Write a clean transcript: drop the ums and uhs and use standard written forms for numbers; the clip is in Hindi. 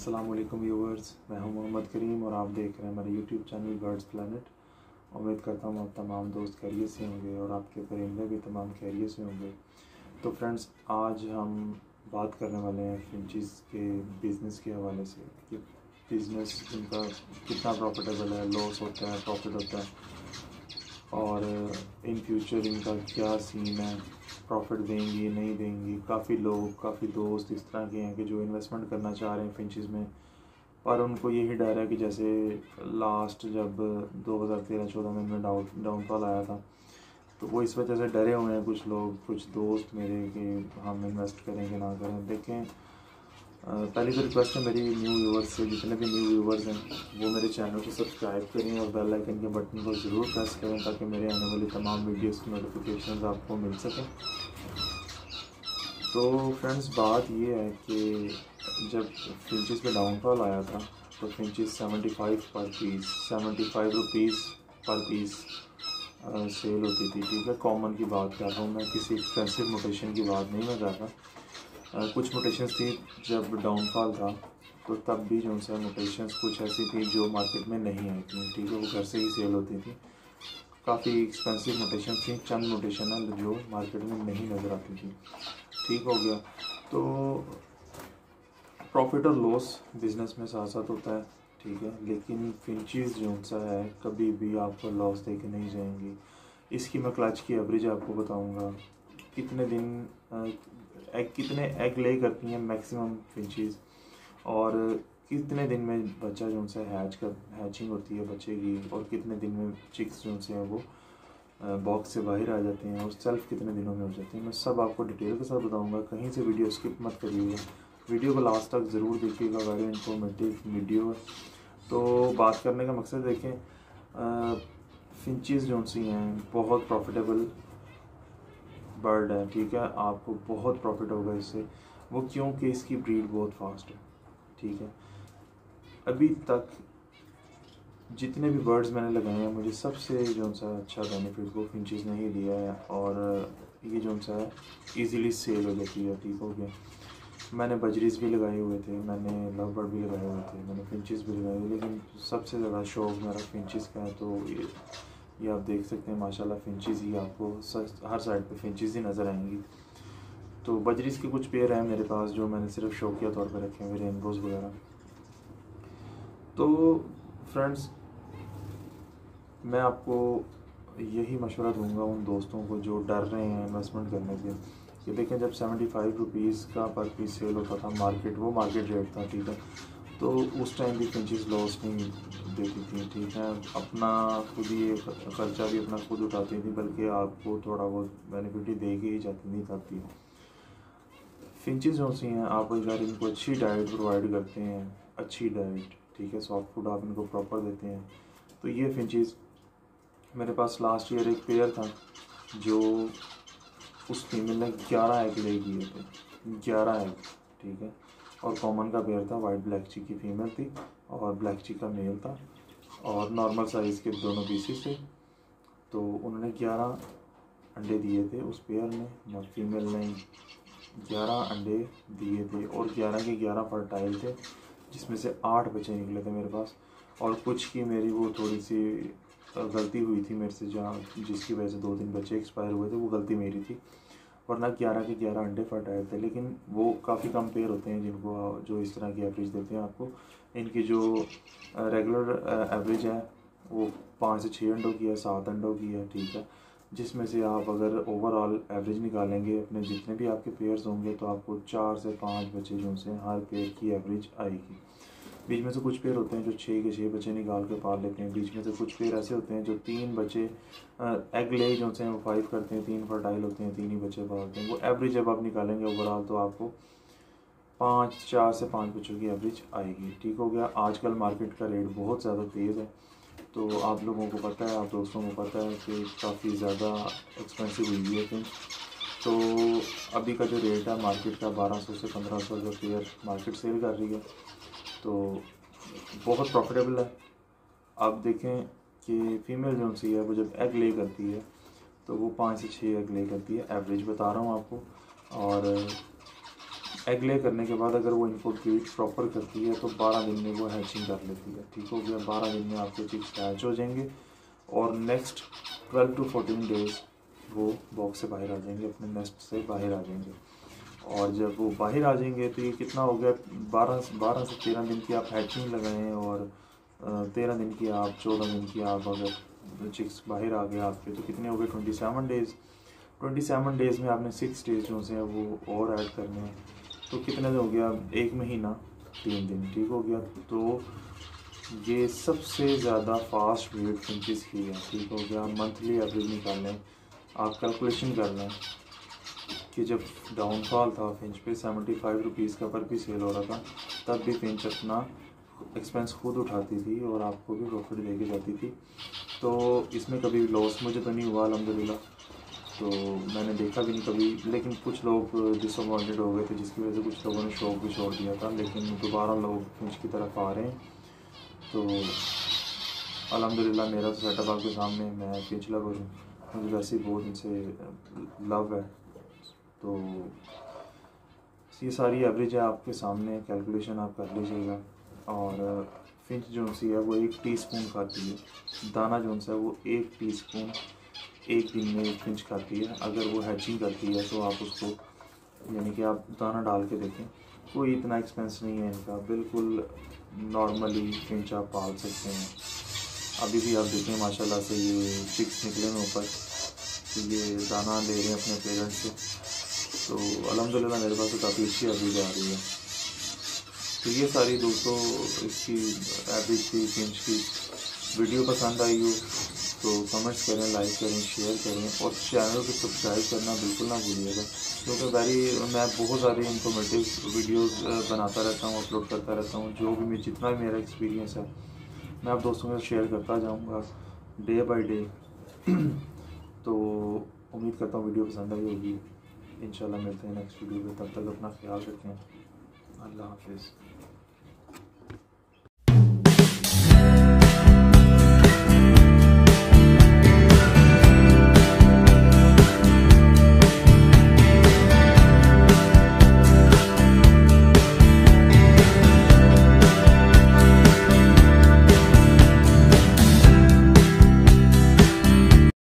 अस्सलाम वालेकुम व्यूवर्स, मैं हूं मोहम्मद करीम और आप देख रहे हैं हमारे यूट्यूब चैनल बर्ड्स प्लैनेट। उम्मीद करता हूं आप तमाम दोस्त खैरियत से होंगे और आपके परिंदे भी तमाम खैरियत से होंगे। तो फ्रेंड्स, आज हम बात करने वाले हैं फिंचेस के बिज़नेस के हवाले से कि बिज़नेस इनका कितना प्रॉफिटेबल है, लॉस होता है, प्रॉफिट होता है और इन फ्यूचर इनका क्या सीन है, प्रॉफिट देंगी नहीं देंगी। काफ़ी लोग, काफ़ी दोस्त इस तरह के हैं कि जो इन्वेस्टमेंट करना चाह रहे हैं फिंचेस में, पर उनको यही डर है कि जैसे लास्ट जब 2013-14 में इनमें डाउनफॉल आया था, तो वो इस वजह से डरे हुए हैं कुछ लोग, कुछ दोस्त मेरे, कि हम इन्वेस्ट करेंगे ना करें। देखें, पहली तो रिक्वेस्ट है मेरी न्यू व्यूवर्स से, जितने भी न्यू व्यूवर्स हैं वो मेरे चैनल को सब्सक्राइब करें और बेल आइकन के बटन को ज़रूर प्रेस करें ताकि मेरे आने वाली तमाम वीडियोस की नोटिफिकेशंस आपको मिल सकें। तो फ्रेंड्स, बात ये है कि जब फिंचेस पे डाउनफॉल आया था तो फिंचेस 75 पर पीस, 75 रुपीज़ पर पीस सेल होती थी। ठीक है, कॉमन की बात कर रहा हूँ मैं, किसी एक्सपेंसिव मोटेशन की बात नहीं मैं कर रहा। कुछ मोटेशंस थी जब डाउनफॉल था तो तब भी जो सा मोटेशंस कुछ ऐसी थी जो मार्केट में नहीं आई थी। ठीक है, वो घर से ही सेल होती थी। काफ़ी एक्सपेंसिव मोटेशन थी, चंद मोटेशन है जो मार्केट में नहीं नज़र आती थी। ठीक हो गया। तो प्रॉफिट और लॉस बिज़नेस में साथ साथ होता है, ठीक है, लेकिन फिंचेस जो सा है कभी भी आपको लॉस दे के नहीं जाएंगी। इसकी मैं क्लच की एवरेज आपको बताऊंगा, कितने दिन कितने एग ले करती हैं मैक्सिमम फिंचेस, और कितने दिन में बच्चा जो सा हैचिंग होती है बच्चे की, और कितने दिन में चिक्स जो से हैं वो बॉक्स से बाहर आ जाते हैं, और सेल्फ कितने दिनों में हो जाते हैं। मैं सब आपको डिटेल के साथ बताऊंगा, कहीं से वीडियो स्किप मत करिएगा, वीडियो को लास्ट तक ज़रूर देखिएगा, वेरी इन्फॉर्मेटिव वीडियो है। तो बात करने का मकसद देखें, फिंचेस जो सी हैं बहुत प्रॉफिटेबल बर्ड है। ठीक है, आपको बहुत प्रॉफिट होगा इससे। वो क्योंकि इसकी ब्रीड बहुत फास्ट है। ठीक है, अभी तक जितने भी बर्ड्स मैंने लगाए हैं मुझे सबसे जो सा अच्छा बेनिफिट वो फिंचेस ने ही दिया है, और ये जो सा है ईज़िली सेल हो जाती है। ठीक हो गया। मैंने बजरीज भी लगाए हुए थे, मैंने लव बर्ड भी लगाए हुए थे, मैंने फिंचेस भी लगाए हुए, लेकिन सबसे ज़्यादा शौक मेरा फिंचेस का है। तो ये आप देख सकते हैं माशाल्लाह, फिंचेस ही आपको हर साइड पे फिंचेस ही नज़र आएंगी। तो बजरीज के कुछ पेयर हैं मेरे पास जो मैंने सिर्फ शौकिया तौर पर रखे हुए, रेनबोज वगैरह। तो फ्रेंड्स, मैं आपको यही मशवरा दूंगा उन दोस्तों को जो डर रहे हैं इन्वेस्टमेंट करने से, कि देखें जब 75 रुपीज़ का पर पीस सेल होता था, वो मार्केट रेट था। ठीक है, तो उस टाइम भी फिंचेस लॉस नहीं देती थी। ठीक है, अपना खुद ही खर्चा भी अपना खुद उठाती थी, बल्कि आपको थोड़ा बहुत बेनिफिट ही दे के ही जाती नहीं थी। फिंचेस जो सी हैं, आप अगर इनको अच्छी डाइट प्रोवाइड करते हैं, अच्छी डाइट, ठीक है, सॉफ्ट फूड आप इनको प्रॉपर देते हैं, तो ये फिंचेस, मेरे पास लास्ट ईयर एक पेयर था जो उस फीमेल ने 11 एग ले किए थे, 11 एग। ठीक है, और कॉमन का पेयर था, वाइट ब्लैक चिक की फीमेल थी और ब्लैक चिक का मेल था, और नॉर्मल साइज़ के दोनों पीसेस थे। तो उन्होंने 11 अंडे दिए थे उस पेयर ने, फीमेल ने 11 अंडे दिए थे, और 11 के 11 फर्टाइल थे, जिसमें से 8 बच्चे निकले थे मेरे पास। और कुछ की मेरी वो थोड़ी सी गलती हुई थी मेरे से, जहाँ जिसकी वजह से 2-3 बच्चे एक्सपायर हुए थे, वो गलती मेरी थी, वरना 11 के 11 अंडे फर्टाइल थे। लेकिन वो काफ़ी कम पेयर होते हैं जिनको जो इस तरह की एवरेज देते हैं आपको। इनकी जो रेगुलर एवरेज है वो 5 से 6 अंडों की है, 7 अंडों की है। ठीक है, जिसमें से आप अगर ओवरऑल एवरेज निकालेंगे अपने जितने भी आपके पेयर्स होंगे, तो आपको 4 से 5 बच्चे जो से हर पेयर की एवरेज आएगी। बीच में से कुछ पेयर होते हैं जो 6 के 6 बच्चे निकाल के पाल लेते हैं। बीच में से कुछ पेयर ऐसे होते हैं जो 3 बच्चे एग ले जो से वो 5 करते हैं, 3 फर्टाइल होते हैं, 3 ही बच्चे पालते हैं। वो एवरेज जब आप निकालेंगे ओवरऑल, तो आपको 4 से 5 बच्चों की एवरेज आएगी। ठीक हो गया। आजकल मार्केट का रेट बहुत ज़्यादा तेज़ है, तो आप लोगों को पता है, आप दोस्तों को पता है कि काफ़ी ज़्यादा एक्सपेंसिव हुई है फिंच। तो अभी का जो रेट है मार्केट का 1200 से 1500 रुपये पेयर मार्केट सेल कर रही है, तो बहुत प्रॉफिटेबल है। आप देखें कि फ़ीमेल जो सी है वो जब एग ले करती है तो वो 5 से 6 एग ले करती है, एवरेज बता रहा हूँ आपको। और एग ले करने के बाद अगर वो इनको ब्रीड प्रॉपर करती है तो 12 दिन में वो हैचिंग कर लेती है। ठीक हो गया, 12 दिन में आपके चिक्स हैच हो जाएंगे और नेक्स्ट 12 to 14 डेज़ वो बॉक्स से बाहर आ जाएंगे, अपने नेस्ट से बाहर आ जाएंगे। और जब वो बाहर आ जाएंगे तो ये कितना हो गया, 12 से 13 दिन की आप हैचिंग लगाएं और 13 दिन की आप 14 दिन की आप अगर चिक्स बाहर आ गए आपके तो कितने हो गए 27 डेज़। 27 डेज़ में आपने 6 डेज़ जो हैं वो और ऐड करने हैं तो कितने हो गया, 1 महीना 3 दिन। ठीक हो गया, तो ये सबसे ज़्यादा फास्ट ब्रीड फिंचेस की है। ठीक हो गया, मंथली एवरेज निकाल लें, आप कैलकुलेशन कर लें कि जब डाउनफॉल था फिंच पे 75 रुपीज़ का पर पीस सेल हो रहा था, तब भी फिंच अपना एक्सपेंस खुद उठाती थी और आपको भी प्रॉफिट दे के जाती थी। तो इसमें कभी लॉस मुझे तो नहीं हुआ अल्हम्दुलिल्लाह, तो मैंने देखा भी नहीं कभी। लेकिन कुछ लोग डिसअपॉइंटेड हो गए थे जिसकी वजह से कुछ लोगों ने शौक भी छोड़ दिया था, लेकिन दोबारा लोग फिंच की तरफ आ रहे हैं। तो अल्हम्दुलिल्लाह मेरा तो सेटअप आपके सामने, मैं फिंच लवर हूँ, मुझे वैसे ही बहुत इनसे लव है। तो ये सारी एवरेज है आपके सामने, कैलकुलेशन आप कर लीजिएगा। और फिंच जो सी है वो 1 टीस्पून खाती है, दाना जो सा है वो 1 टीस्पून एक दिन में एक फिंच खाती है। अगर वो हैचिंग करती है तो आप उसको यानी कि आप दाना डाल के देखें, कोई इतना एक्सपेंस नहीं है इनका, बिल्कुल नॉर्मली फिंच आप पाल सकते हैं। अभी भी आप देखें माशाल्लाह से ये चिक्स निकले हैं ऊपर, तो ये दाना ले रहे हैं अपने पेरेंट्स से। तो अल्हम्दुलिल्लाह मेरे पास तो काफ़ी अच्छी एवरेज आ रही है। तो ये सारी दोस्तों इसकी एवरेज थी फिंच की। वीडियो पसंद आई हो तो कमेंट्स करें, लाइक करें, शेयर करें और चैनल को सब्सक्राइब करना बिल्कुल ना भूलिएगा, क्योंकि मैं बहुत सारी इंफॉर्मेटिव वीडियोस बनाता रहता हूँ, अपलोड करता रहता हूँ। जो भी जितना भी मेरा एक्सपीरियंस है मैं आप दोस्तों के साथ शेयर करता जाऊँगा डे बाय डे। तो उम्मीद करता हूँ वीडियो पसंद आई होगी। इंशाल्लाह मिलते हैं नेक्स्ट वीडियो में, तब तक अपना ख्याल रखें। अल्लाह हाफिज़।